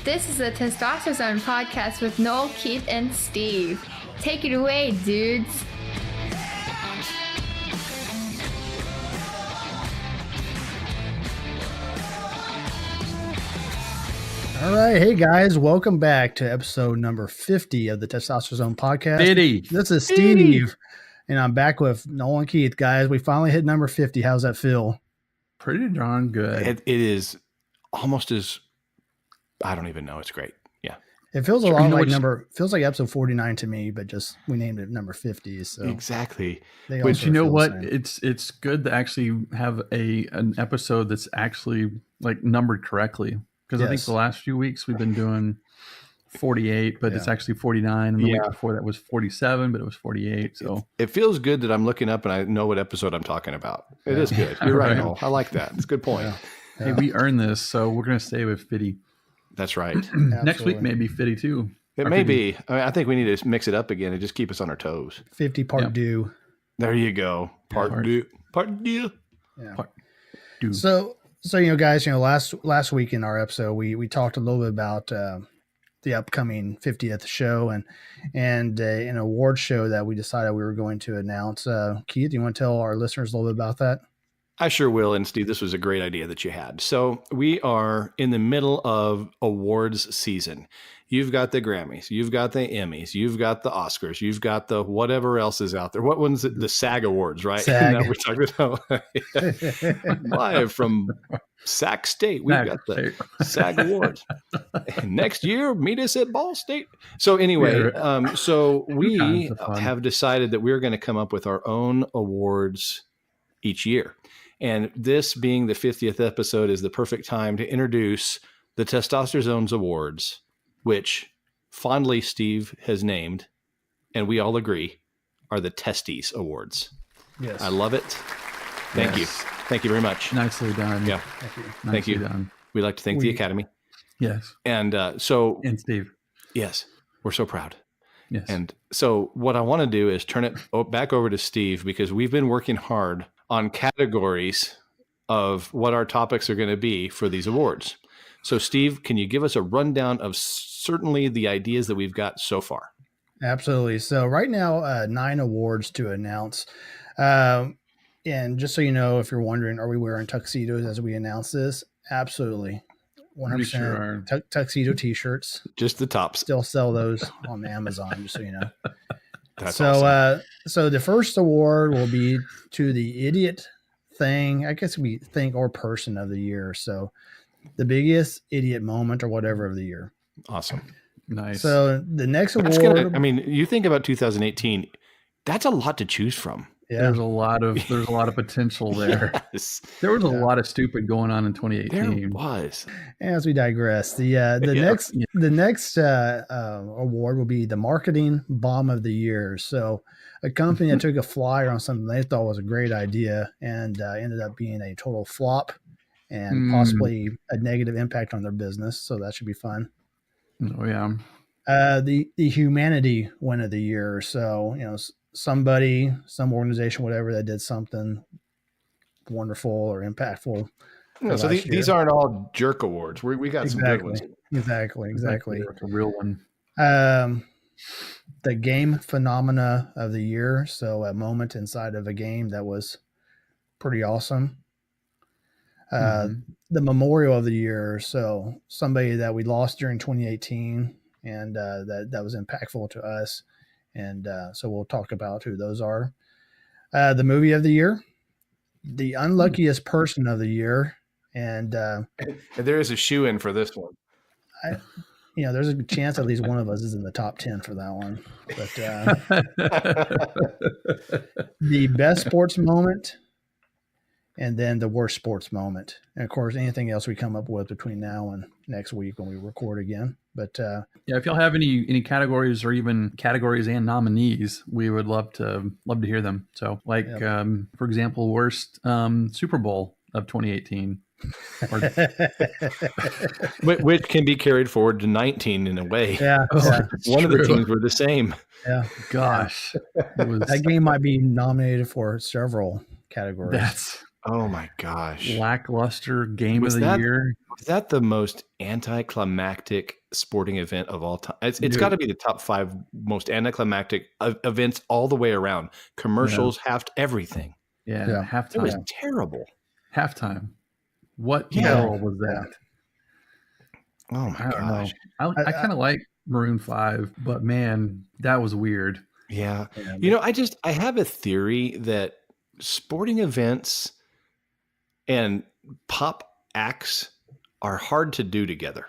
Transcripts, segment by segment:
This is the Testosterone Podcast with Noel, Keith, and Steve. Take it away, dudes. All right. Hey, guys. Welcome back to episode number 50 of the Testosterone Podcast. FIDDY. This is Steve, and I'm back with Noel and Keith. Guys, we finally hit number 50. How's that feel? Pretty darn good. It is almost as, I don't even know. It's great. Yeah. It feels a lot like feels like episode 49 to me, but just we named it number 50. So exactly. But you know what? It's good to actually have an episode that's actually like numbered correctly. Because I think the last few weeks we've been doing 48, but it's actually 49. And the week before that was 47, but it was 48. So it feels good that I'm looking up and I know what episode I'm talking about. It is good. You're right, Noel. I like that. It's a good point. Hey, we earned this, so we're going to stay with FIDDY. That's right. Next week may be FIDDY too. It may be. I think we need to mix it up again and just keep us on our toes. 50 part due. There you go. Part due. Part due. Yeah. Part due. So guys, last week in our episode, we talked a little bit about the upcoming 50th show and an award show that we decided we were going to announce. Keith, you want to tell our listeners a little bit about that? I sure will. And Steve, this was a great idea that you had. So we are in the middle of awards season. You've got the Grammys, you've got the Emmys, you've got the Oscars, you've got the whatever else is out there. What one's it? The SAG Awards, right? SAG. That we're talking about. Live from Sac State, we've got the SAG Awards. And next year, meet us at Ball State. So anyway, so we have decided that we're going to come up with our own awards each year. And this being the 50th episode is the perfect time to introduce the Testosterone Awards, which fondly Steve has named, and we all agree, are the TESTE'S Awards. Yes. I love it. Thank you. Thank you very much. Nicely done. Yeah. Thank you. Done. We'd like to thank the Academy. Yes. And and Steve. Yes, we're so proud. Yes. And so what I want to do is turn it back over to Steve, because we've been working hard on categories of what our topics are going to be for these awards. So Steve, can you give us a rundown of certainly the ideas that we've got so far? Absolutely. So right now, 9 awards to announce. And just so you know, if you're wondering, are we wearing tuxedos as we announce this? Absolutely. 100% sure tuxedo t-shirts. Just the tops. Still sell those on Amazon, just so you know. That's so awesome. So the first award will be to the idiot thing, I guess we think, or person of the year. So the biggest idiot moment or whatever of the year. Awesome. Nice. So the next award, you think about 2018, that's a lot to choose from. Yeah. There's a lot of potential there. Yes. There was a lot of stupid going on in 2018. There was. As we digress, the next award will be the marketing bomb of the year. So a company that took a flyer on something they thought was a great idea and ended up being a total flop and possibly a negative impact on their business. So that should be fun. Oh yeah. The humanity win of the year. So, somebody, some organization, whatever, that did something wonderful or impactful. No, so these aren't all jerk awards. We got some good ones. Exactly. Like a real one. The game phenomena of the year. So a moment inside of a game that was pretty awesome. The memorial of the year. So somebody that we lost during 2018 and that was impactful to us. And so we'll talk about who those are. The movie of the year, the unluckiest person of the year. And there is a shoe-in for this one. There's a chance at least one of us is in the top 10 for that one. But the best sports moment, and then the worst sports moment. And of course, anything else we come up with between now and next week when we record again. But if y'all have any categories or even categories and nominees, we would love to hear them. So for example, worst Super Bowl of 2018. Which can be carried forward to 19 in a way. Yeah. One of the teams were the same. Yeah. Gosh. That game might be nominated for several categories. Oh my gosh. Lackluster game of the year. Was that the most anticlimactic sporting event of all time? It's got to be the top 5 most anticlimactic events all the way around. Commercials, everything. Yeah. Halftime. It was terrible. Halftime. What in the world was that? Oh my gosh. I kind of like Maroon 5, but man, that was weird. Yeah. I have a theory that sporting events and pop acts are hard to do together.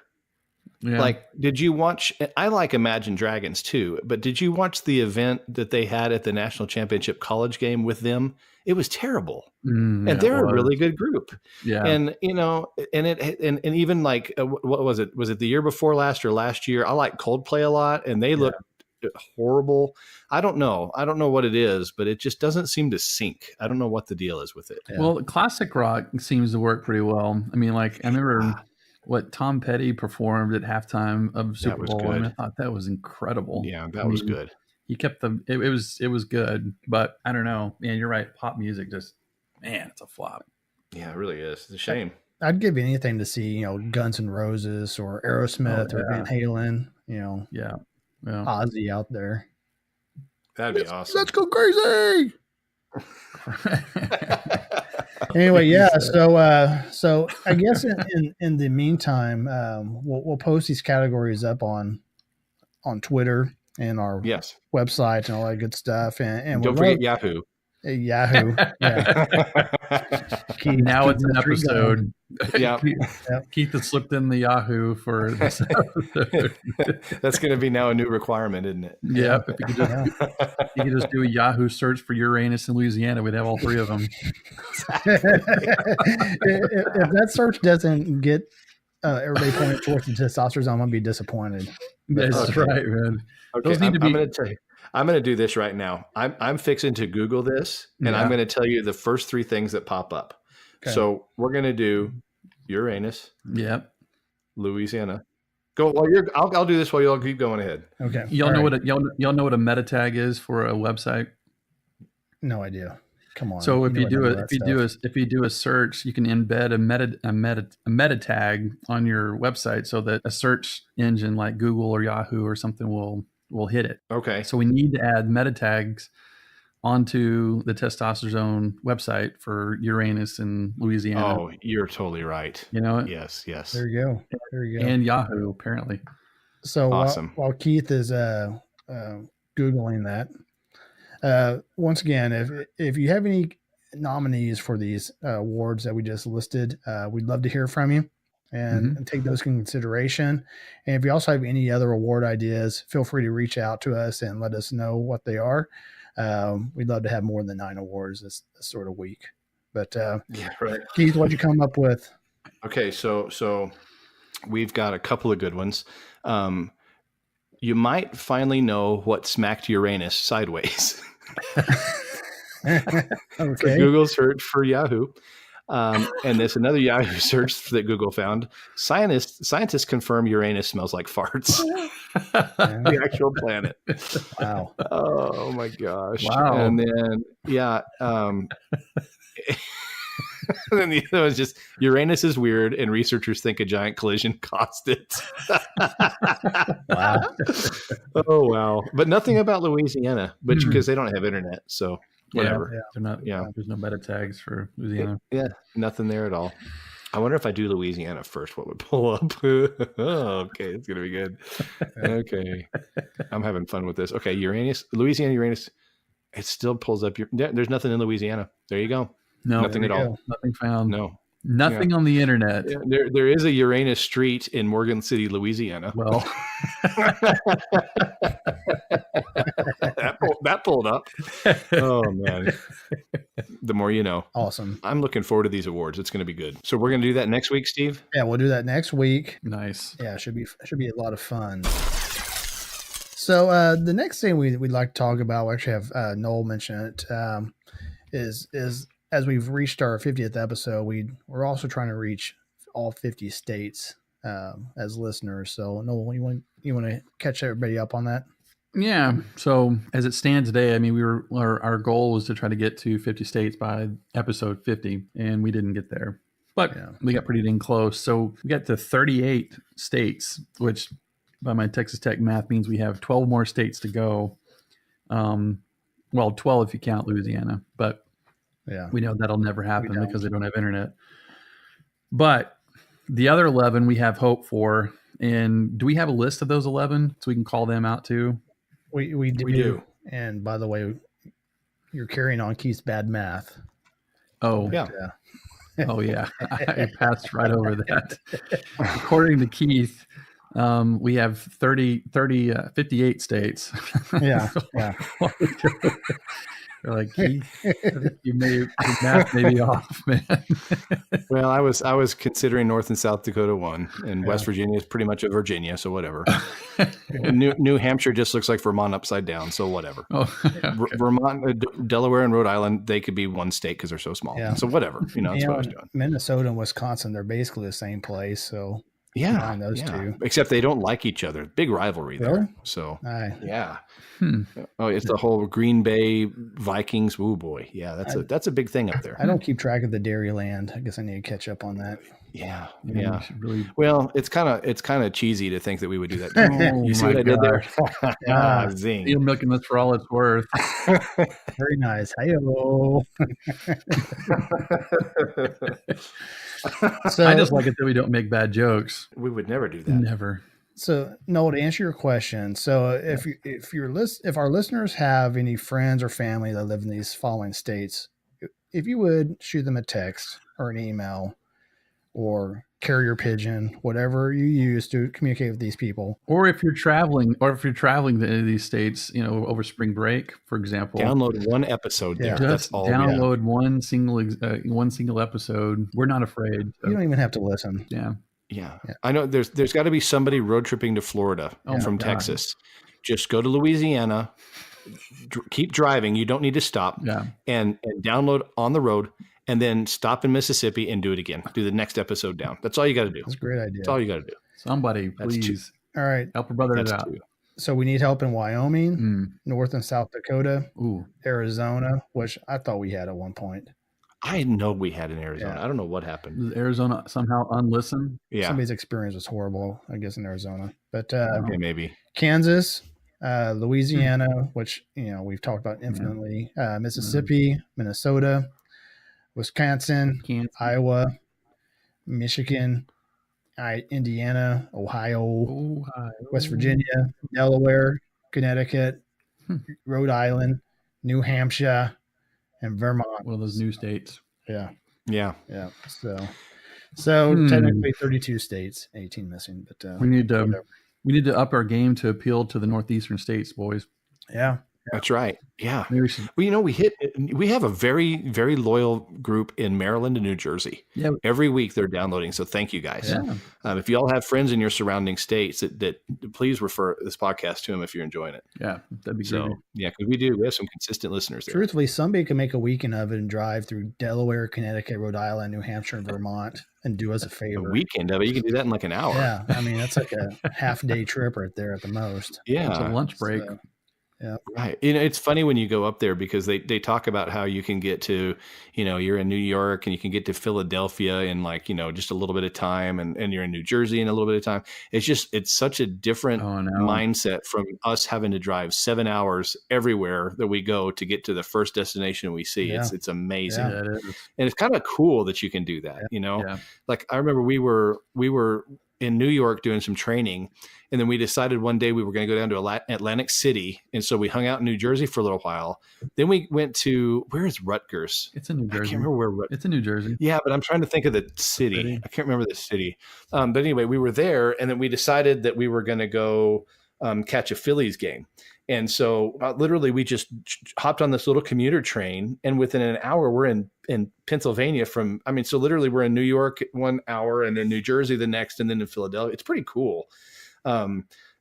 Yeah. Like, did you watch, I like Imagine Dragons too, but did you watch the event that they had at the national championship college game with them? It was terrible. And they're a really good group. Yeah. And, and even like, what was it? Was it the year before last or last year? I like Coldplay a lot and they look horrible. I don't know what it is, but it just doesn't seem to sync. I don't know what the deal is with it. Yeah. Well, classic rock seems to work pretty well. I mean, like I remember what Tom Petty performed at halftime of Super Bowl. I thought that was incredible. Yeah, that was good. He kept it was good, but I don't know. Man, you're right. Pop music it's a flop. Yeah, it really is. It's a shame. I'd give anything to see, Guns N' Roses or Aerosmith or Van Halen, Yeah. Ozzy out there. That'd be awesome. Let's go crazy. Anyway, yeah. So I guess in the meantime, we'll post these categories up on Twitter and our website and all that good stuff. And don't forget Yahoo. Yahoo. Yeah. Now it's an episode. Yeah. Keith has slipped in the Yahoo for this episode. That's going to be now a new requirement, isn't it? Yeah. If you could just do a Yahoo search for Uranus in Louisiana, we'd have all 3 of them. If that search doesn't get everybody pointed towards the testosterone, I'm going to be disappointed. That's right, man. Okay, those need to be. I'm going to tell you. I'm going to do this right now. I'm fixing to Google this, and I'm going to tell you the first 3 things that pop up. Okay. So we're going to do Uranus. Yep. Louisiana. Go while I'll do this while you all keep going ahead. Okay. Y'all know what a meta tag is for a website? No idea. Come on. So if you do a search, you can embed a meta tag on your website so that a search engine like Google or Yahoo or something will hit it. Okay. So we need to add meta tags onto the Testosterone website for Uranus in Louisiana. Oh, you're totally right. Yes. There you go. And Yahoo, apparently. So awesome. While Keith is Googling that, once again, if you have any nominees for these awards that we just listed, we'd love to hear from you. And take those into consideration. And if you also have any other award ideas, feel free to reach out to us and let us know what they are. We'd love to have more than 9 awards this sort of week. But right. Keith, what'd you come up with? Okay, so we've got a couple of good ones. You might finally know what smacked Uranus sideways. Okay. So Google search for Yahoo. And there's another Yahoo search that Google found. Scientists confirm Uranus smells like farts. The actual planet. Wow. Oh my gosh. Wow. And then and then the other was just Uranus is weird and researchers think a giant collision caused it. Wow. Oh wow. But nothing about Louisiana, because they don't have internet, so whatever. Yeah. They're not. Yeah. There's no meta tags for Louisiana. Yeah. Nothing there at all. I wonder if I do Louisiana first, what would pull up? Okay. It's going to be good. Okay. I'm having fun with this. Okay. Louisiana, Uranus. It still pulls up. There's nothing in Louisiana. There you go. No, nothing at all. Nothing found. No. Nothing on the internet. Yeah, there is a Uranus Street in Morgan City, Louisiana. Well, that pulled up. Oh man, the more you know. Awesome. I'm looking forward to these awards. It's going to be good. So we're going to do that next week, Steve. Yeah, we'll do that next week. Nice. Yeah, it should be a lot of fun. So the next thing we'd like to talk about, we actually have Noel mention it, is as we've reached our 50th episode, we're also trying to reach all 50 states as listeners. So Noel, you want to catch everybody up on that? Yeah. So as it stands today, I mean, our goal was to try to get to 50 states by episode 50, and we didn't get there, but we got pretty dang close. So we got to 38 states, which by my Texas Tech math means we have 12 more states to go. Well, 12 if you count Louisiana, but we know that'll never happen because they don't have internet. But the other 11 we have hope for. And do we have a list of those 11 so we can call them out too? We do. And by the way, you're carrying on Keith's bad math. Oh, yeah. Oh, yeah. I passed right over that. According to Keith, we have 58 states. Yeah. They're like, Keith, your math may be off, man. Well, I was considering North and South Dakota one, and West Virginia is pretty much a Virginia, so whatever. New Hampshire just looks like Vermont upside down, so whatever. Oh, okay. Vermont, Delaware, and Rhode Island, they could be one state because they're so small. Yeah. So whatever, that's what I was doing. Minnesota and Wisconsin, they're basically the same place, so those two. Except they don't like each other. Big rivalry there. So yeah. Oh, it's the whole Green Bay Vikings. Oh boy, yeah, that's a big thing up there. I don't keep track of the Dairyland. I guess I need to catch up on that. Yeah. Well, it's kind of cheesy to think that we would do that. You see what I did there? Zing! You're milking this for all it's worth. Very nice. Hi-yo. So I just like it that we don't make bad jokes. We would never do that. Never. So, Noel, to answer your question, so if our listeners have any friends or family that live in these following states, if you would shoot them a text or an email or carrier pigeon, whatever you use to communicate with these people, or if you're traveling to any of these states, over spring break, for example, download one episode there. That's all. Download one single episode. We're not afraid. So. You don't even have to listen. Yeah. I know there's got to be somebody road tripping to Florida from Texas. Just go to Louisiana, keep driving. You don't need to stop and download on the road, and then stop in Mississippi and do it again. Do the next episode down. That's all you got to do. That's a great idea. That's all you got to do. Somebody, please. All right. Help a brother out. So we need help in Wyoming, North and South Dakota, Arizona, which I thought we had at one point. I know we had in Arizona. I don't know what happened. Did Arizona somehow unlisten? Yeah. Somebody's experience was horrible, I guess, in Arizona. But okay, maybe. Kansas, Louisiana, which we've talked about infinitely, Mississippi, Minnesota, Wisconsin, Iowa, Michigan, Indiana, Ohio, West Virginia, Delaware, Connecticut, Rhode Island, New Hampshire, and Vermont. One of those new states. Yeah. So technically 32 states, 18 missing. But we need to up our game to appeal to the northeastern states, boys. Yeah. That's right. Yeah. Well, we have a very, very loyal group in Maryland and New Jersey. Yeah. Every week they're downloading. So thank you guys. Yeah. If you all have friends in your surrounding states that please refer this podcast to them if you're enjoying it. Yeah. That'd be great. Yeah. Cause we have some consistent listeners there. Truthfully, somebody can make a weekend of it and drive through Delaware, Connecticut, Rhode Island, New Hampshire, and Vermont and do us a favor. A weekend of it. You can do that in like an hour. Yeah. I mean, that's like a half-day trip right there at the most. Yeah. It's a lunch break. So, yeah. Right. It's funny when you go up there because they talk about how you can get to, you're in New York and you can get to Philadelphia in just a little bit of time and you're in New Jersey in a little bit of time. It's such a different mindset from us having to drive 7 hours everywhere that we go to get to the first destination we see. Yeah. It's amazing. Yeah, it is. And it's kind of cool that you can do that, Yeah. Like I remember we were in New York doing some training, and then we decided one day we were going to go down to Atlantic City, and so we hung out in New Jersey for a little while. Then we went to where is Rutgers? It's in New Jersey. I can't remember where. It's in New Jersey. Yeah, but I'm trying to think of the city. I can't remember the city. But anyway, we were there, and then we decided that we were going to go catch a Phillies game. And so literally we just hopped on this little commuter train, and within an hour we're in Pennsylvania so literally we're in New York 1 hour and in New Jersey the next, and then in Philadelphia. It's pretty cool.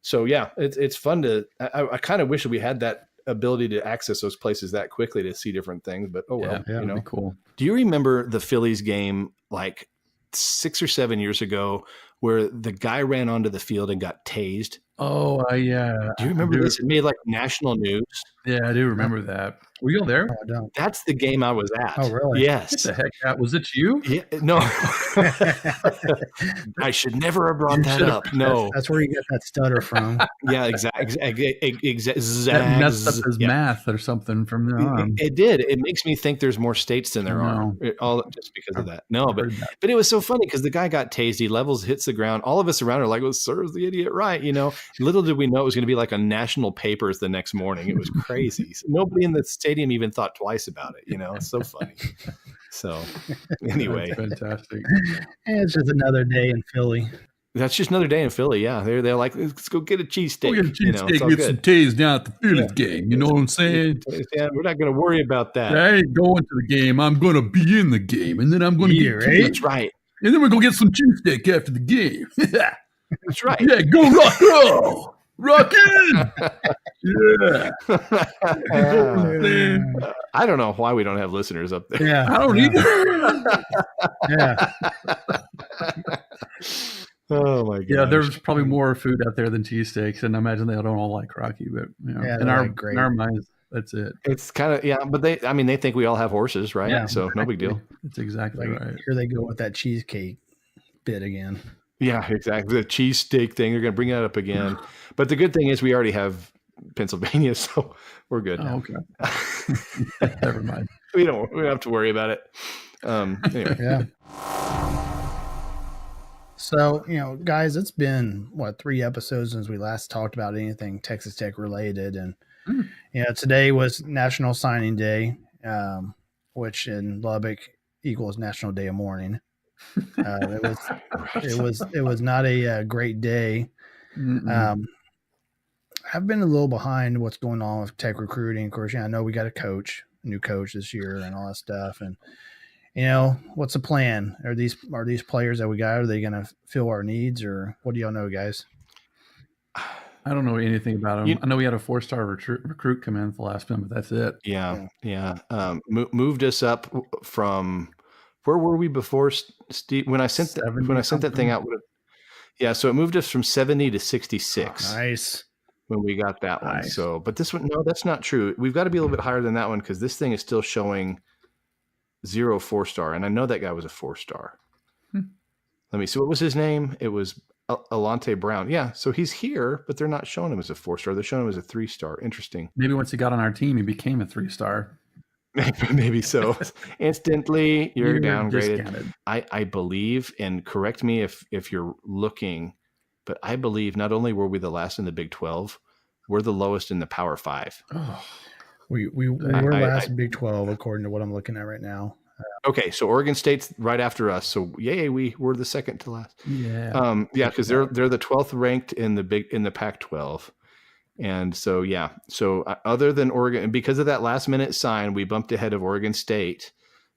So yeah, it's fun I kind of wish that we had that ability to access those places that quickly to see different things, but be cool. Do you remember the Phillies game like 6 or 7 years ago where the guy ran onto the field and got tased Oh, yeah. Do you remember this? It made like national news. Yeah, I do remember that. Were you there? No, I don't. That's the game I was at. Oh, really? Yes. Get the heck out. Was it you? Yeah, no. I should never have brought that up. No. That's where you get that stutter from. Yeah, exactly. That messed up his math or something from there on. It did. It makes me think there's more states than there are. All just because of that. No, but it was so funny because the guy got tased. He hits the ground. All of us around are like, "Well, serves the idiot right," you know. Little did we know it was going to be like on national papers the next morning. It was crazy. So nobody in the stadium even thought twice about it. You know, it's so funny. So anyway, that's fantastic. And it's just another day in Philly. That's just another day in Philly. Yeah, they're like, let's go get a cheesesteak. We'll get a cheesesteak, get some tased down at the Phillies game. You know what I'm saying? Yeah, we're not going to worry about that. I ain't going to the game. I'm going to be in the game, and then I'm going to get right. That's right. And then we're going to get some cheesesteak after the game. That's right. Yeah, go rock roll. Rock in. Yeah. I don't know why we don't have listeners up there. Yeah, I don't either. Yeah. Oh my god. Yeah, there's probably more food out there than cheesesteaks, and I imagine they don't all like Rocky, but you know, in our minds, that's it. It's kind of but they think we all have horses, right? Yeah, so no big deal. It's exactly right. Here they go with that cheesecake bit again. Yeah, exactly. The cheesesteak thing, they're going to bring that up again. But the good thing is we already have Pennsylvania, so we're good. Oh, okay. Never mind. We don't have to worry about it. Anyway. Yeah. So, you know, guys, it's been 3 episodes since we last talked about anything Texas Tech related. And, you know, today was National Signing Day, which in Lubbock equals National Day of Mourning. It was not a great day. I've been a little behind what's going on with Tech recruiting. Of course, I know we got a new coach this year and all that stuff. And, you know, what's the plan? Are these players that we got, are they going to fill our needs, or what do y'all know, guys? I don't know anything about him. I know we had a 4-star recruit come in at the last one, but that's it. Yeah. Moved us up from, where were we before, Steve? When I sent that thing out, so it moved us from 70 to 66. Oh, nice. When we got that one. So, but this one, no, that's not true. We've got to be a little bit higher than that one because this thing is still showing 0 4-star, and I know that guy was a 4-star. Let me see. What was his name? It was Alante Brown. Yeah, so he's here, but they're not showing him as a 4-star. They're showing him as a 3-star. Interesting. Maybe once he got on our team, he became a 3-star. Maybe so. Instantly, you're downgraded. Discounted. I believe, and correct me if you're looking, but I believe not only were we the last in the Big 12, we're the lowest in the Power 5. Oh. We were last in Big 12 according to what I'm looking at right now. Okay, so Oregon State's right after us. So yay, we were the second to last. Yeah. Because they're the 12th ranked in the Pac-12. And so other than Oregon, and because of that last minute sign, we bumped ahead of Oregon State.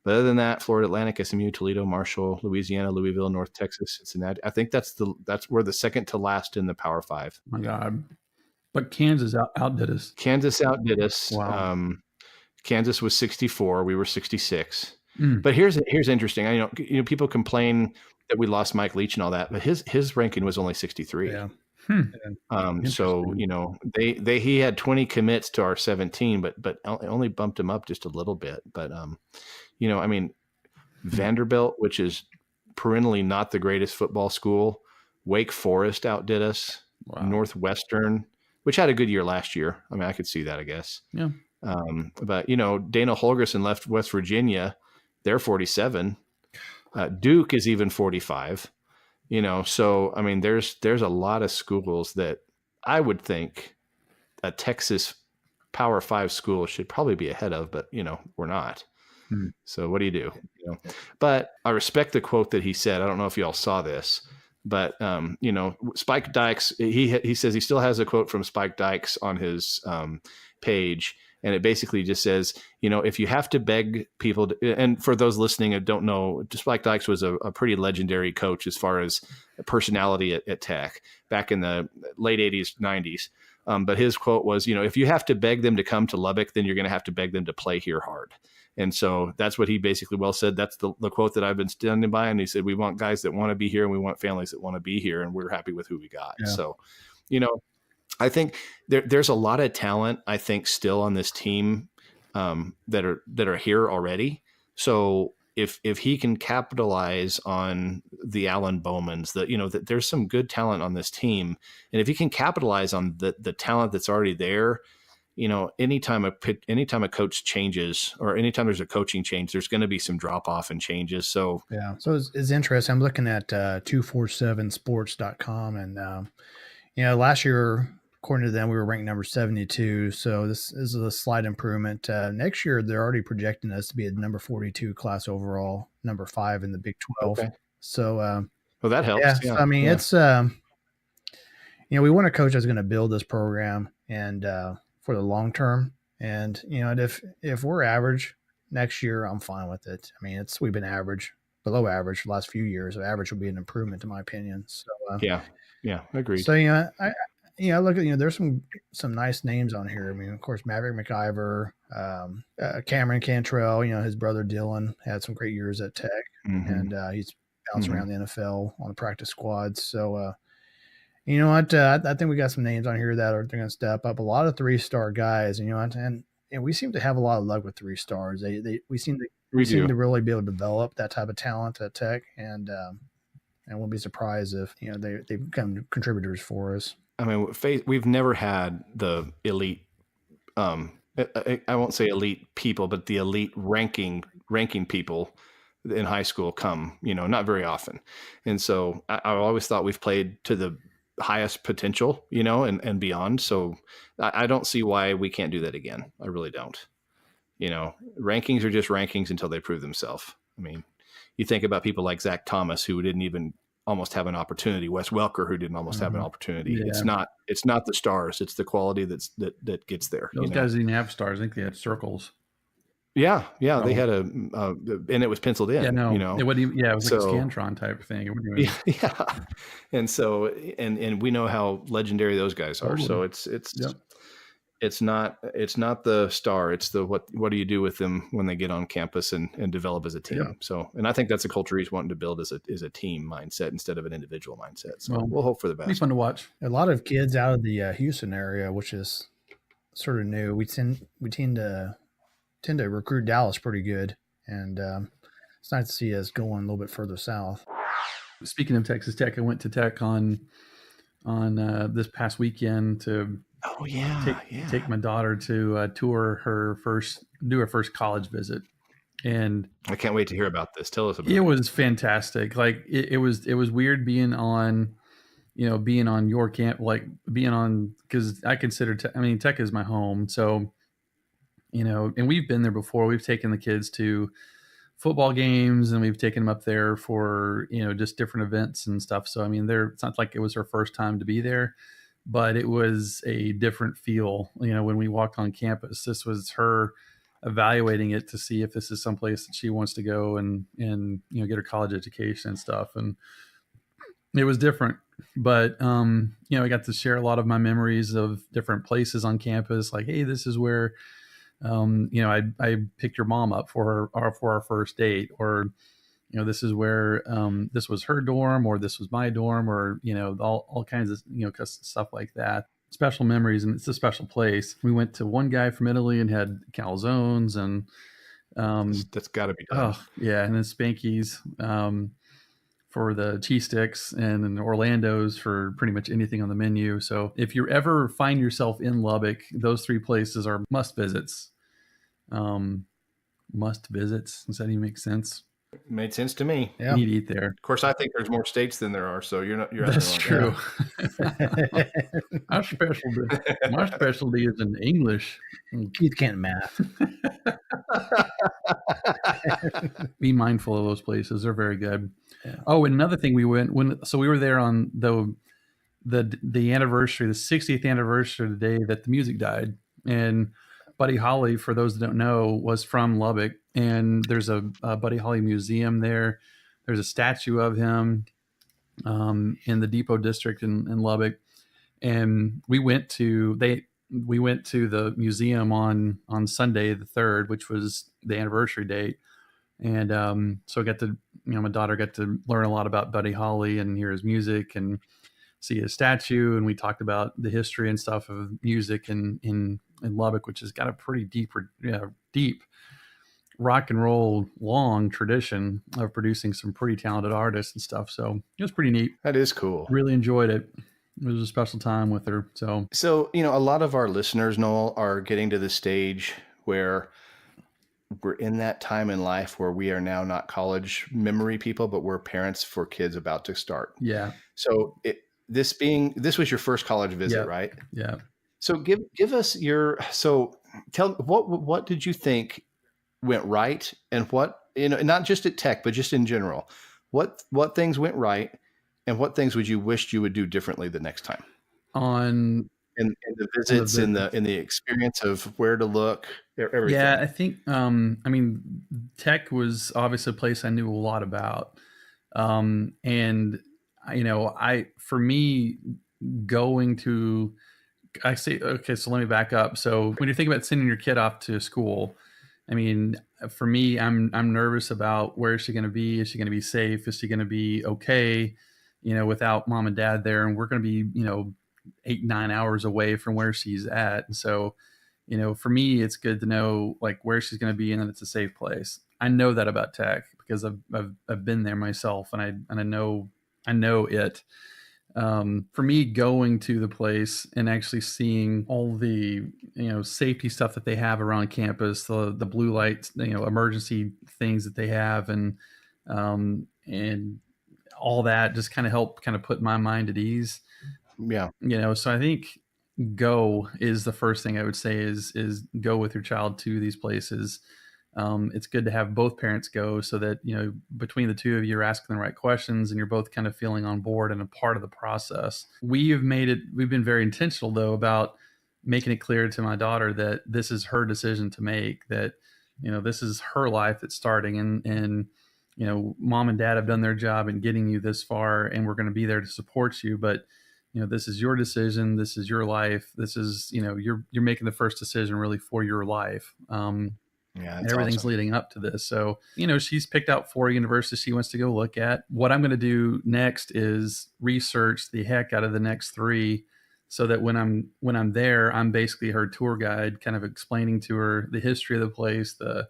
But other than that, Florida Atlantic, SMU, Toledo, Marshall, Louisiana, Louisville, North Texas, Cincinnati. I think that's we're the second to last in the Power 5. Oh my God. But Kansas outdid us. Kansas outdid us. Wow. Kansas was 64. We were 66. But here's interesting. You know, people complain that we lost Mike Leach and all that, but his ranking was only 63. Yeah. So, you know, he had 20 commits to our 17, but only bumped him up just a little bit. But, you know, I mean, Vanderbilt, which is perennially not the greatest football school, Wake Forest outdid us. Wow. Northwestern, which had a good year last year. I mean, I could see that, I guess. Yeah. But, you know, Dana Holgerson left West Virginia. They're 47. Duke is even 45. You know, so, I mean, there's a lot of schools that I would think a Texas Power 5 school should probably be ahead of, but, you know, we're not. So what do? You know, but I respect the quote that he said. I don't know if y'all saw this, but, you know, Spike Dykes, he says he still has a quote from Spike Dykes on his page. And it basically just says, you know, if you have to beg people and for those listening that don't know, Spike Dykes was a pretty legendary coach as far as personality at Tech back in the late 80s, 90s. But his quote was, you know, if you have to beg them to come to Lubbock, then you're going to have to beg them to play here hard. And so that's what he basically said. That's the quote that I've been standing by. And he said, we want guys that want to be here and we want families that want to be here. And we're happy with who we got. Yeah. So, I think there's a lot of talent, I think, still on this team that are here already. So if he can capitalize on the Alan Bowmans, that there's some good talent on this team, and if he can capitalize on the talent that's already there, anytime a coach changes, or anytime there's a coaching change, there's going to be some drop off and changes. So so it's interesting. I'm looking at 247sports.com, and last year, according to them, we were ranked number 72. So this is a slight improvement. Next year, they're already projecting us to be a number 42 class overall, number 5 in the Big 12. Okay. So, well, that helps. Yeah. So, I mean, it's we want a coach that's going to build this program and for the long term. And if we're average next year, I'm fine with it. I mean, we've been below average for the last few years. So average will be an improvement, in my opinion. So yeah, agreed. So I look at there's some nice names on here. I mean, of course, Maverick McIver, Cameron Cantrell. His brother Dylan had some great years at Tech, and he's bounced around the NFL on the practice squads. So you know what? I think we got some names on here that are going to step up. A lot of 3-star guys, and we seem to have a lot of luck with 3 stars. We seem to really be able to develop that type of talent at Tech, and we'll be surprised if they become contributors for us. I mean, we've never had the elite. I won't say elite people, but the elite ranking people in high school come. Not very often, and so I always thought we've played to the highest potential, and beyond. So I don't see why we can't do that again. I really don't. Rankings are just rankings until they prove themselves. I mean, you think about people like Zach Thomas, who didn't even almost have an opportunity. Wes Welker, who didn't almost have an opportunity. Yeah. It's not the stars. It's the quality that gets there. Those guys didn't have stars. I think they had circles. Yeah. Oh. They had and it was penciled in. Yeah, no, it wasn't even, it was like a Scantron type of thing. Yeah. And so, and we know how legendary those guys are. So it's not the star. It's the what do you do with them when they get on campus and develop as a team. Yeah. So, and I think that's a culture he's wanting to build as a team mindset instead of an individual mindset. So we'll hope for the best. Be fun to watch. A lot of kids out of the Houston area, which is sort of new. We tend to recruit Dallas pretty good, and it's nice to see us going a little bit further south. Speaking of Texas Tech, I went to Tech on this past weekend to take my daughter to do her first college visit, and I can't wait to hear about this. Tell us about it. It was fantastic. Like it was weird being on your camp, because I consider Tech is my home, so. And we've been there before. We've taken the kids to football games, and we've taken them up there for, just different events and stuff. So, I mean, it's not like it was her first time to be there, but it was a different feel. When we walked on campus, this was her evaluating it to see if this is someplace that she wants to go and get her college education and stuff. And it was different, but, I got to share a lot of my memories of different places on campus. Like, hey, this is where, I picked your mom up for our first date, or, this is where, this was her dorm, or this was my dorm, or, all kinds of, stuff like that. Special memories. And it's a special place. We went to one guy from Italy and had calzones, and, that's gotta be done. Oh yeah. And then Spankies, for the cheese sticks, and in Orlando's for pretty much anything on the menu. So if you ever find yourself in Lubbock, those 3 places are must visits. Must visits. Does that even make sense? It made sense to me. Yeah. You need to eat there. Of course, I think there's more states than there are, so you're That's true. My specialty is in English. Keith can't math. Be mindful of those places. They're very good. Yeah. Oh, and another thing, we were there on the anniversary, the 60th anniversary of the day that the music died. And Buddy Holly, for those that don't know, was from Lubbock, and there's a Buddy Holly museum there. There's a statue of him in the Depot District in Lubbock, and we went to the museum on Sunday the 3rd, which was the anniversary date, and so I got to, my daughter got to learn a lot about Buddy Holly and hear his music, and see a statue, and we talked about the history and stuff of music in Lubbock, which has got a pretty deep rock and roll long tradition of producing some pretty talented artists and stuff. So it was pretty neat. That is cool. Really enjoyed it. It was a special time with her. So a lot of our listeners, Noel, are getting to the stage where we're in that time in life where we are now not college memory people, but we're parents for kids about to start. Yeah. So this was your first college visit, right? Yeah. So give us tell what did you think went right, and what, not just at Tech, but just in general, what things went right, and what things would you wish you would do differently the next time on in the visits, in the experience of where to look, everything? Yeah, I think Tech was obviously a place I knew a lot about, and for me going to, I say, okay, so let me back up. So when you think about sending your kid off to school, I mean, for me, I'm nervous about where is she going to be? Is she going to be safe? Is she going to be okay? Without mom and dad there, and we're going to be 8-9 hours away from where she's at. And so, for me, it's good to know like where she's going to be and that it's a safe place. I know that about Tech because I've been there myself, and I know it. For me, going to the place and actually seeing all the safety stuff that they have around campus, the blue lights, emergency things that they have, and all that just kind of help put my mind at ease. Yeah. So I think go is the first thing I would say is go with your child to these places. It's good to have both parents go so that, between the two of you are asking the right questions and you're both kind of feeling on board and a part of the process. We've been very intentional though about making it clear to my daughter that this is her decision to make, that, this is her life that's starting, and mom and dad have done their job in getting you this far, and we're going to be there to support you. But, this is your decision. This is your life. This is, you're making the first decision really for your life. Yeah, everything's awesome. Leading up to this. So, she's picked out 4 universities she wants to go look at. What I'm going to do next is research the heck out of the next 3, so that when I'm there, I'm basically her tour guide, kind of explaining to her the history of the place, the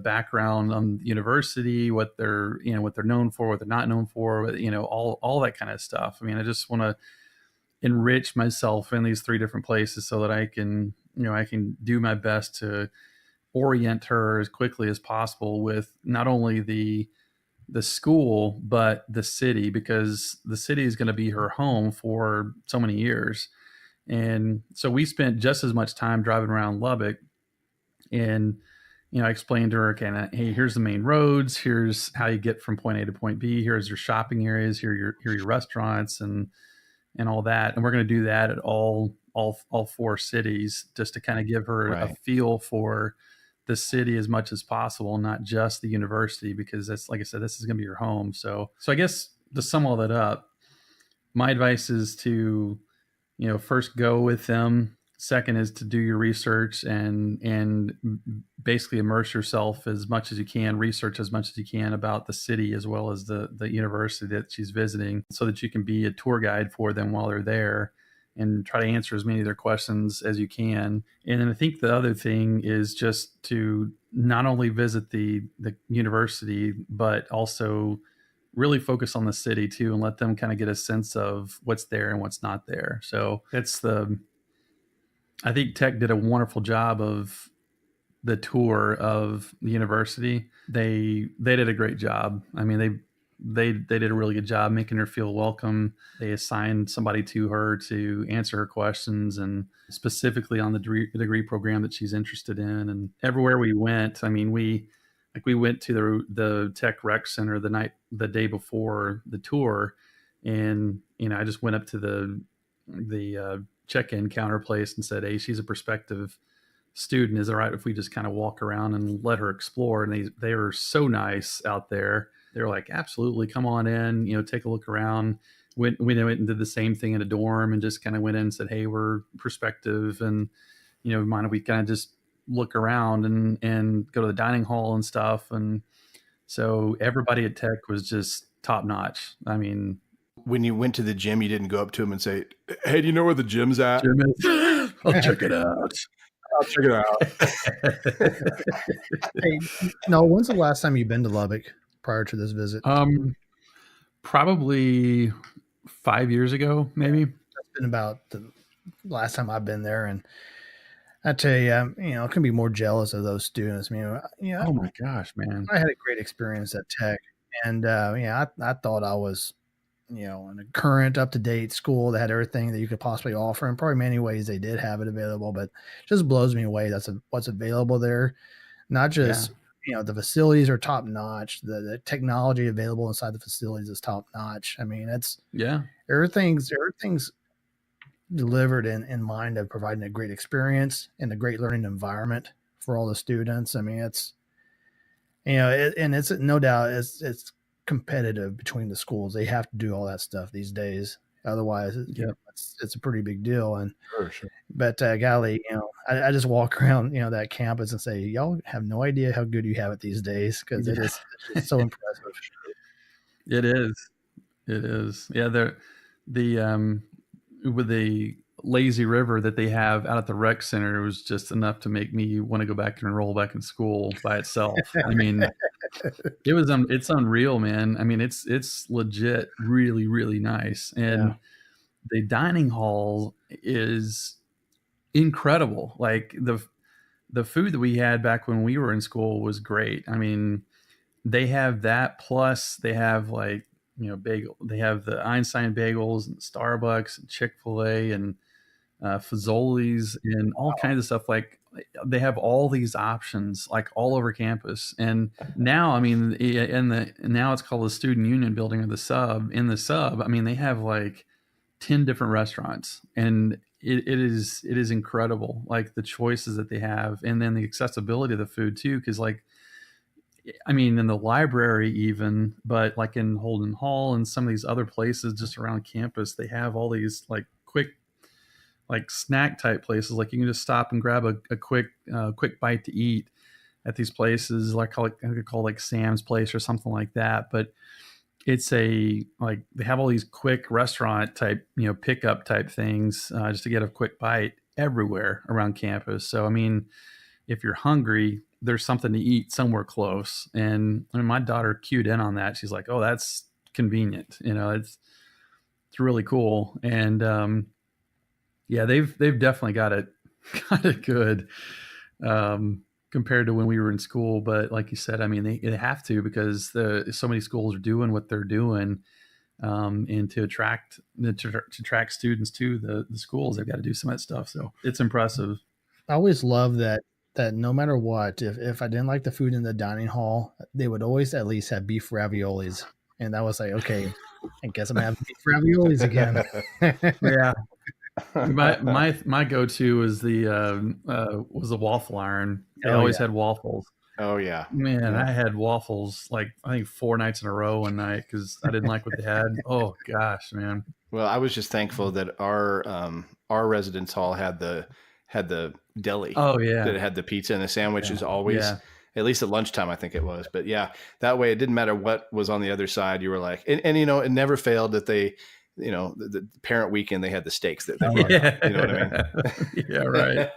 background on the university, what they're known for, what they're not known for, all that kind of stuff. I mean, I just want to enrich myself in these 3 different places so that I can do my best to orient her as quickly as possible with not only the school, but the city, because the city is going to be her home for so many years. And so we spent just as much time driving around Lubbock, and I explained to her, okay, hey, here's the main roads, here's how you get from point A to point B, here's your shopping areas, here are your restaurants, and all that. And we're going to do that at all 4 cities, just to kind of give her a feel for the city as much as possible, not just the university, because that's, like I said, this is going to be your home. So I guess to sum all that up, my advice is to, first go with them. Second is to do your research and basically immerse yourself as much as you can, research as much as you can about the city as well as the university that she's visiting, so that you can be a tour guide for them while they're there and try to answer as many of their questions as you can. And then I think the other thing is just to not only visit the university, but also really focus on the city too, and let them kind of get a sense of what's there and what's not there. So I think Tech did a wonderful job of the tour of the university. They did a great job. I mean, they did a really good job making her feel welcome. They assigned somebody to her to answer her questions, and specifically on the degree program that she's interested in. And everywhere we went, I mean, we went to the Tech Rec Center the day before the tour, and I just went up to the check-in counter place and said, hey, she's a prospective student. Is it right if we just kind of walk around and let her explore? And they were so nice out there. They were like, absolutely, come on in, take a look around. We went and did the same thing in a dorm, and just kind of went in and said, hey, we're prospective, and mind if we kind of just look around and go to the dining hall and stuff. And so everybody at Tech was just top notch. I mean, when you went to the gym, you didn't go up to him and say, "Hey, do you know where the gym's at?" Gym is, I'll check it out. I'll check it out. Hey, no, when's the last time you've been to Lubbock prior to this visit? Probably 5 years ago, maybe. That's been about the last time I've been there, and I tell you, I can be more jealous of those students. Oh my gosh, man! I had a great experience at Tech, and I thought I was, in a current, up to date school that had everything that you could possibly offer, and probably many ways they did have it available. But it just blows me away. That's what's available there. Not just the facilities are top notch. The technology available inside the facilities is top notch. I mean, everything's delivered in mind of providing a great experience and a great learning environment for all the students. I mean, it's and it's no doubt it's competitive between the schools. They have to do all that stuff these days. Otherwise, it's a pretty big deal. And sure. But golly, I just walk around that campus and say, y'all have no idea how good you have it these days, because it's so impressive. It is. Yeah, the with the lazy river that they have out at the rec center was just enough to make me want to go back and enroll back in school by itself. I mean, it's unreal, man. I mean, it's legit really, really nice. And the dining hall is incredible. Like the food that we had back when we were in school was great. I mean, they have that, plus they have bagel. They have the Einstein bagels and Starbucks and Chick-fil-A and Fazoli's and all kinds of stuff. Like, they have all these options like all over campus. And now, I mean, now it's called the Student Union Building, or the Sub. In the Sub, I mean, they have like 10 different restaurants, and it is incredible, like the choices that they have, and then the accessibility of the food too. Because I mean, in the library even, but like in Holden Hall and some of these other places just around campus, they have all these like quick, like snack type places. Like you can just stop and grab a quick bite to eat at these places. Like I could call like Sam's Place or something like that. But it's they have all these quick restaurant type, pickup type things just to get a quick bite everywhere around campus. So, I mean, if you're hungry, there's something to eat somewhere close. And I mean, my daughter cued in on that. She's like, "Oh, that's convenient." It's really cool. And they've definitely got it good compared to when we were in school. But like you said, I mean, they have to, because so many schools are doing what they're doing, and to attract students to the schools, they've got to do some of that stuff. So it's impressive. I always love that no matter what, if I didn't like the food in the dining hall, they would always at least have beef raviolis. And that was like, okay, I guess I'm having beef raviolis again. Yeah. My go-to was the waffle iron. They always had waffles. Oh yeah, man! Yeah. I had waffles like I think 4 nights in a row one night because I didn't like what they had. Oh gosh, man! Well, I was just thankful that our residence hall had the deli. Oh yeah, that it had the pizza and the sandwiches always. Yeah. At least at lunchtime, I think it was. But yeah, that way it didn't matter what was on the other side. You were like, and it never failed that they. The parent weekend, they had the steaks that they brought out, you know what I mean? Yeah, right.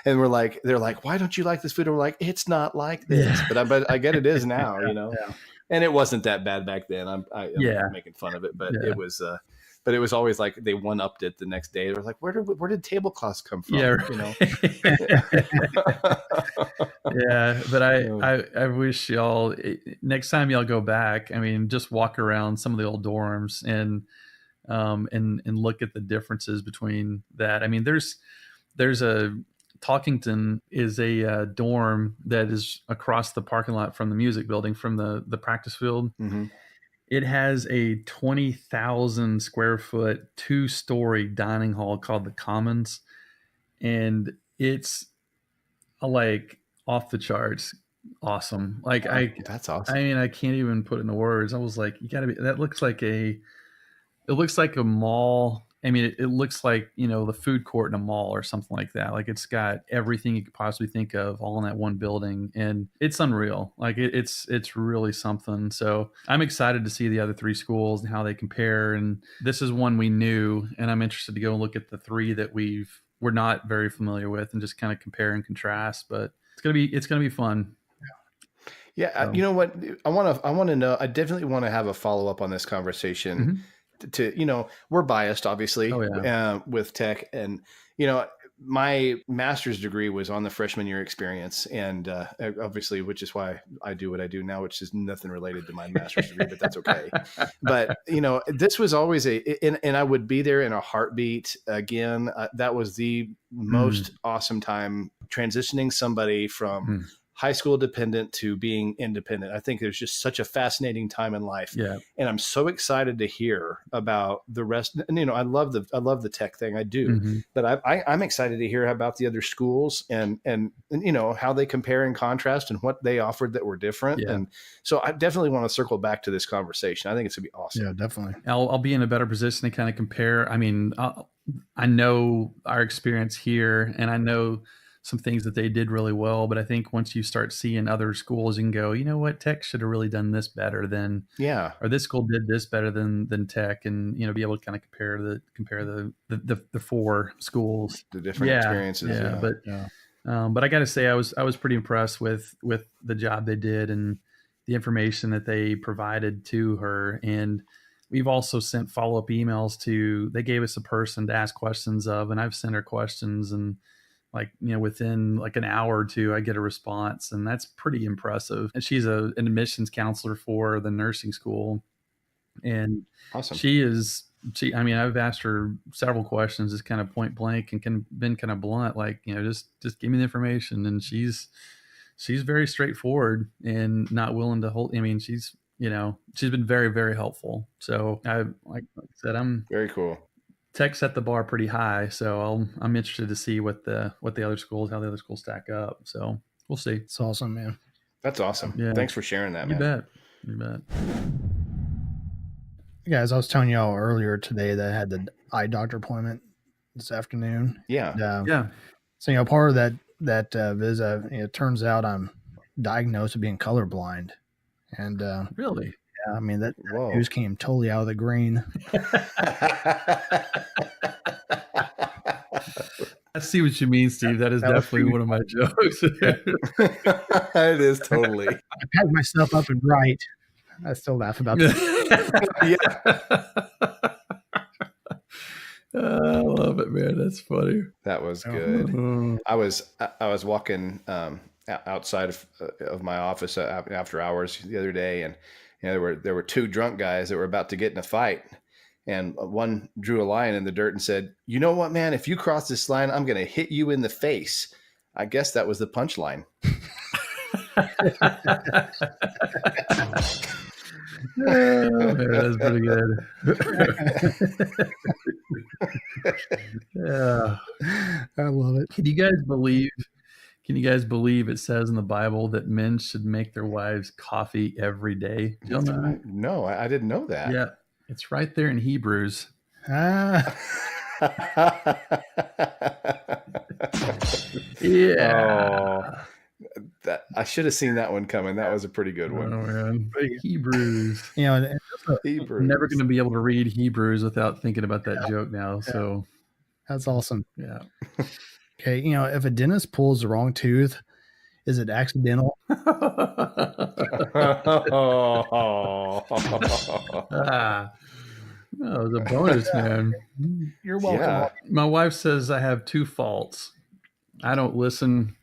And they're like, "Why don't you like this food?" And we're like, "It's not like this," but I get it is now, Yeah. And it wasn't that bad back then. I'm making fun of it, but it was. But it was always like they one-upped it the next day. They were like, "Where did tablecloths come from?" Yeah, yeah. But I wish y'all next time y'all go back. I mean, just walk around some of the old dorms and look at the differences between that. I mean, there's a Talkington is a dorm that is across the parking lot from the music building, from the practice field. Mm-hmm. It has a 20,000 square foot 2-story dining hall called the Commons, and it's like off the charts awesome. Like that's awesome. I mean, I can't even put it into words. I was like, you gotta be. It looks like a mall I mean, it looks like, the food court in a mall or something like that. Like it's got everything you could possibly think of all in that one building, and it's unreal. Like it's really something. So I'm excited to see the other 3 schools and how they compare. And this is one we knew, and I'm interested to go look at the 3 that we're not very familiar with and just kind of compare and contrast. But it's gonna be fun. Yeah, you know what? I want to know. I definitely want to have a follow up on this conversation. To we're biased, obviously, with tech, and my master's degree was on the freshman year experience, and obviously, which is why I do what I do now, which is nothing related to my master's degree, but that's okay. But this was always and I would be there in a heartbeat. Again, that was the most awesome time transitioning somebody from high school dependent to being independent. I think there's just such a fascinating time in life. Yeah. And I'm so excited to hear about the rest. And, I love the tech thing. I do, but I'm excited to hear about the other schools and how they compare and contrast and what they offered that were different. Yeah. And so I definitely want to circle back to this conversation. I think it's gonna be awesome. Yeah, definitely. I'll be in a better position to kind of compare. I mean, I know our experience here, and I know some things that they did really well, but I think once you start seeing other schools, you can go, you know what, tech should have really done this better than, or this school did this better than tech, and be able to kind of compare the 4 schools, the different experiences. But I got to say, I was pretty impressed with the job they did and the information that they provided to her. And we've also sent follow-up emails they gave us a person to ask questions of, and I've sent her questions, and within like an hour or 2, I get a response, and that's pretty impressive. And she's an admissions counselor for the nursing school, and awesome. I mean, I've asked her several questions, just kind of point blank, and been kind of blunt, like, just give me the information. And she's very straightforward and not willing to hold. I mean, she's been very, very helpful. So like I said, I'm very cool. Tech set the bar pretty high, so I'm interested to see how the other schools stack up. So we'll see. It's awesome, man. That's awesome. Yeah. Thanks for sharing that, man. You bet. Guys, I was telling y'all earlier today that I had the eye doctor appointment this afternoon. Yeah. And, so part of that visit, it turns out I'm diagnosed with being colorblind, and really. I mean, that news came totally out of the green. I see what you mean, Steve. That is definitely one of my jokes. It is totally. I packed myself up and right. I still laugh about that. I love it, man. That's funny. That was good. I was walking outside of my office after hours the other day, and there were 2 drunk guys that were about to get in a fight, and one drew a line in the dirt and said, "You know what, man? If you cross this line, I'm going to hit you in the face." I guess that was the punchline. That's pretty good. Yeah, I love it. Can you guys believe it says in the Bible that men should make their wives coffee every day? Do you know that? No, I didn't know that. Yeah, it's right there in Hebrews. Yeah. That I should have seen that one coming. That was a pretty good one. Oh, man. Hebrews. Hebrews. I'm never going to be able to read Hebrews without thinking about that joke now. Yeah. So that's awesome. Yeah. Okay, if a dentist pulls the wrong tooth, is it accidental? That was a bonus, man. You're welcome. Yeah. My wife says I have 2 faults. I don't listen,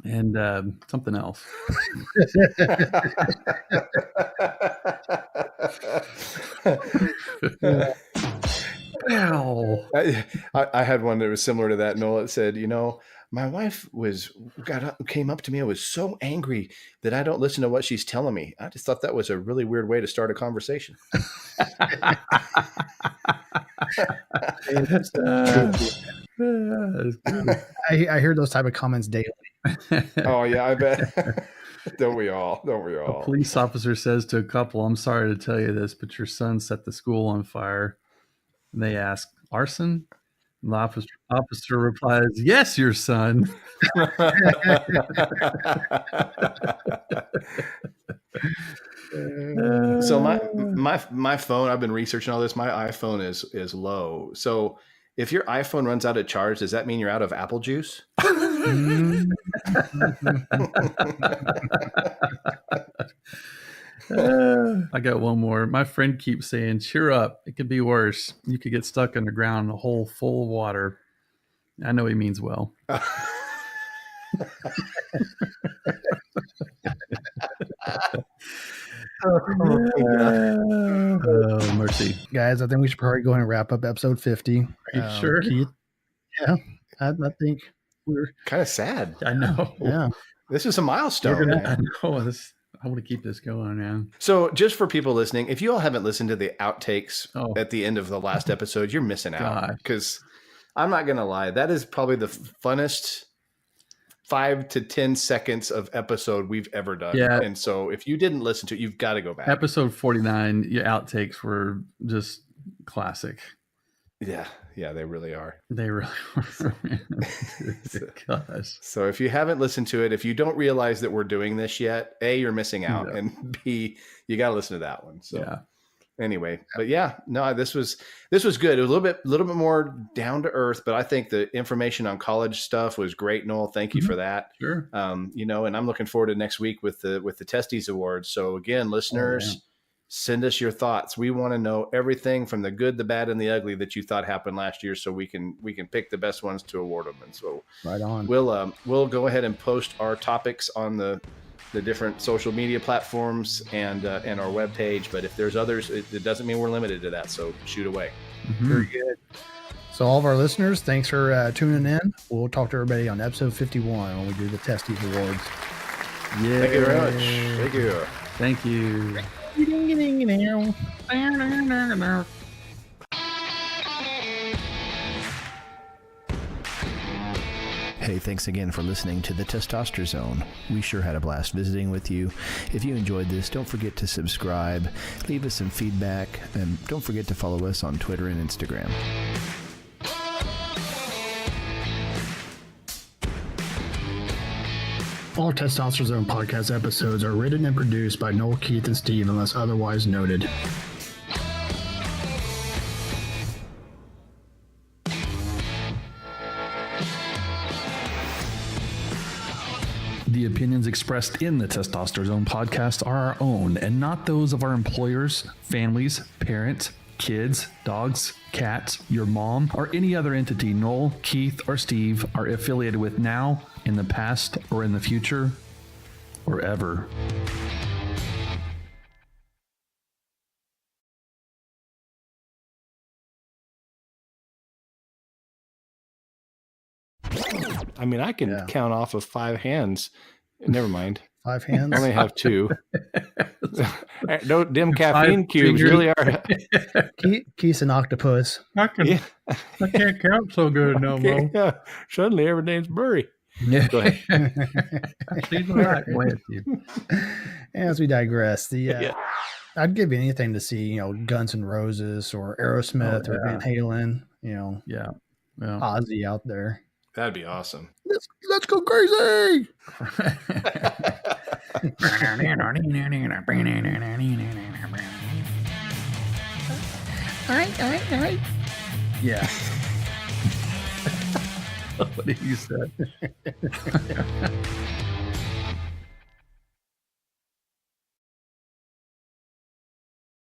and something else. Wow. I had one that was similar to that, Noel. It said, my wife came up to me. I was so angry that I don't listen to what she's telling me. I just thought that was a really weird way to start a conversation. I hear those type of comments daily. Oh yeah, I bet. Don't we all? A police officer says to a couple, "I'm sorry to tell you this, but your son set the school on fire." And they ask, arson? And the officer replies, yes, your son. So my phone, I've been researching all this. My iPhone is low. So if your iPhone runs out of charge, does that mean you're out of apple juice? I got one more. My friend keeps saying, cheer up. It could be worse. You could get stuck underground in a hole full of water. I know he means well. Oh, mercy. Guys, I think we should probably go ahead and wrap up episode 50. Are you sure? Keith? Yeah, I think we're kind of sad. I know. Yeah. This is a milestone. I know. I want to keep this going, man. So just for people listening, if you all haven't listened to the outtakes at the end of the last episode, you're missing out. Because I'm not going to lie, that is probably the funnest 5 to 10 seconds of episode we've ever done. Yeah. And so if you didn't listen to it, you've got to go back. Episode 49, your outtakes were just classic. Yeah, they really are. They really are. Gosh. So if you haven't listened to it, if you don't realize that we're doing this yet, A, you're missing out, and B, you got to listen to that one. So anyway, but this was good. It was a little bit more down to earth, but I think the information on college stuff was great. Noel, thank you for that. Sure. And I'm looking forward to next week with the TESTE'S Awards. So again, listeners, send us your thoughts. We want to know everything from the good, the bad, and the ugly that you thought happened last year, so we can pick the best ones to award them. And so right on. We'll go ahead and post our topics on the different social media platforms and our webpage. But if there's others, it doesn't mean we're limited to that. So shoot away. Mm-hmm. Very good. So all of our listeners, thanks for tuning in. We'll talk to everybody on episode 51 when we do the TESTE'S Awards. Yeah. Thank you very much. Thank you. Thank you. Hey, thanks again for listening to the Testosterone Zone. We sure had a blast visiting with you. If you enjoyed this, don't forget to subscribe, leave us some feedback, and don't forget to follow us on Twitter and Instagram. All Testosterone Zone podcast episodes are written and produced by Noel, Keith, and Steve unless otherwise noted. The opinions expressed in the Testosterone Zone podcast are our own and not those of our employers, families, parents, kids, dogs, cats, your mom, or any other entity Noel, Keith, or Steve are affiliated with now, in the past, or in the future, or ever. I mean, I can count off of 5 hands. Never mind. 5 hands? I only have 2. Them caffeine cubes really are. Keith's an octopus. I can't count so good no more. Yeah. Suddenly everything's blurry. Yeah. Go ahead. She's right with you. As we digress, I'd give anything to see, Guns N' Roses or Aerosmith or Van Halen, Ozzy out there. That'd be awesome. Let's go crazy. All right. Yeah. What did you say?